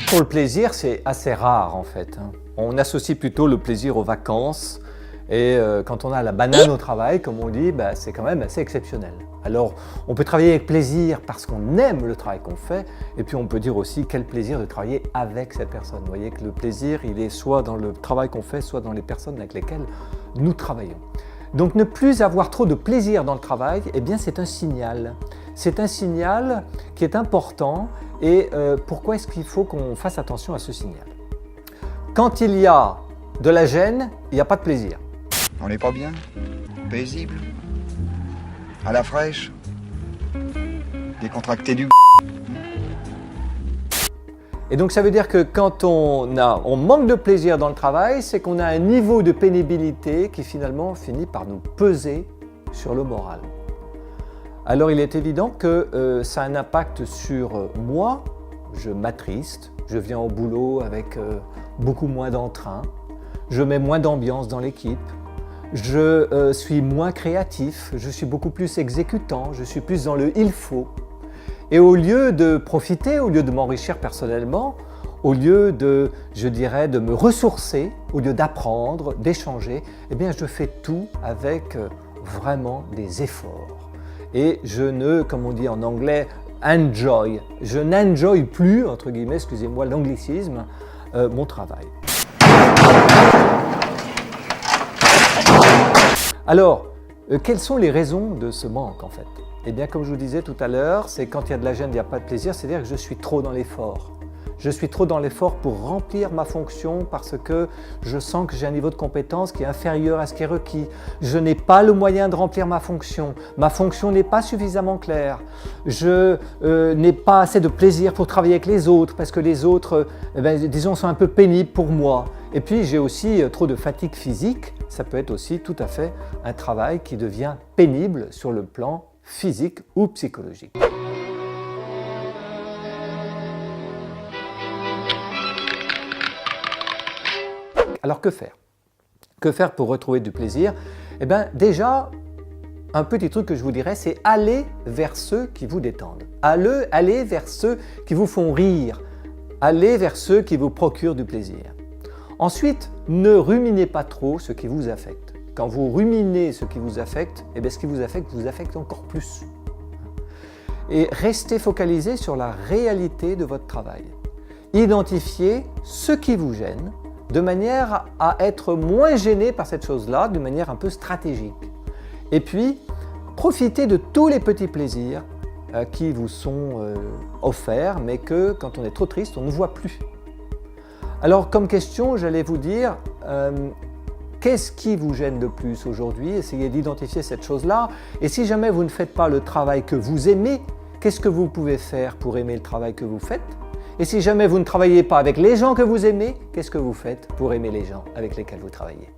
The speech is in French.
Pour le plaisir, c'est assez rare en fait. On associe plutôt le plaisir aux vacances et quand on a la banane au travail, comme on dit, c'est quand même assez exceptionnel. Alors, on peut travailler avec plaisir parce qu'on aime le travail qu'on fait et puis on peut dire aussi quel plaisir de travailler avec cette personne. Vous voyez que le plaisir, il est soit dans le travail qu'on fait, soit dans les personnes avec lesquelles nous travaillons. Donc ne plus avoir trop de plaisir dans le travail, eh bien c'est un signal. C'est un signal qui est important et pourquoi est-ce qu'il faut qu'on fasse attention à ce signal? Quand il y a de la gêne, il n'y a pas de plaisir. On n'est pas bien, paisible, à la fraîche, décontracté du Et donc ça veut dire que quand on manque de plaisir dans le travail, c'est qu'on a un niveau de pénibilité qui finalement finit par nous peser sur le moral. Alors il est évident que ça a un impact sur moi, je m'attriste, je viens au boulot avec beaucoup moins d'entrain, je mets moins d'ambiance dans l'équipe, je suis moins créatif, je suis beaucoup plus exécutant, je suis plus dans le « il faut ». Et au lieu de profiter, au lieu de m'enrichir personnellement, au lieu de, je dirais, de me ressourcer, au lieu d'apprendre, d'échanger, eh bien je fais tout avec vraiment des efforts. Et je ne, comme on dit en anglais, enjoy, je n'enjoy plus, entre guillemets, excusez-moi l'anglicisme, mon travail. Alors, quelles sont les raisons de ce manque en fait? Eh bien, comme je vous disais tout à l'heure, c'est quand il y a de la gêne, il n'y a pas de plaisir, c'est-à-dire que je suis trop dans l'effort. Je suis trop dans l'effort pour remplir ma fonction parce que je sens que j'ai un niveau de compétence qui est inférieur à ce qui est requis. Je n'ai pas le moyen de remplir ma fonction n'est pas suffisamment claire. Je n'ai pas assez de plaisir pour travailler avec les autres parce que les autres, disons, sont un peu pénibles pour moi. Et puis j'ai aussi trop de fatigue physique, ça peut être aussi tout à fait un travail qui devient pénible sur le plan physique ou psychologique. Alors que faire? Que faire pour retrouver du plaisir? Eh bien déjà, un petit truc que je vous dirais, c'est aller vers ceux qui vous détendent. Allez vers ceux qui vous font rire. Allez vers ceux qui vous procurent du plaisir. Ensuite, ne ruminez pas trop ce qui vous affecte. Quand vous ruminez ce qui vous affecte, eh bien ce qui vous affecte encore plus. Et restez focalisé sur la réalité de votre travail. Identifiez ce qui vous gêne de manière à être moins gêné par cette chose-là, de manière un peu stratégique. Et puis, profitez de tous les petits plaisirs qui vous sont offerts, mais que quand on est trop triste, on ne voit plus. Alors, comme question, j'allais vous dire, qu'est-ce qui vous gêne le plus aujourd'hui? Essayez d'identifier cette chose-là. Et si jamais vous ne faites pas le travail que vous aimez, qu'est-ce que vous pouvez faire pour aimer le travail que vous faites? Et si jamais vous ne travaillez pas avec les gens que vous aimez, qu'est-ce que vous faites pour aimer les gens avec lesquels vous travaillez?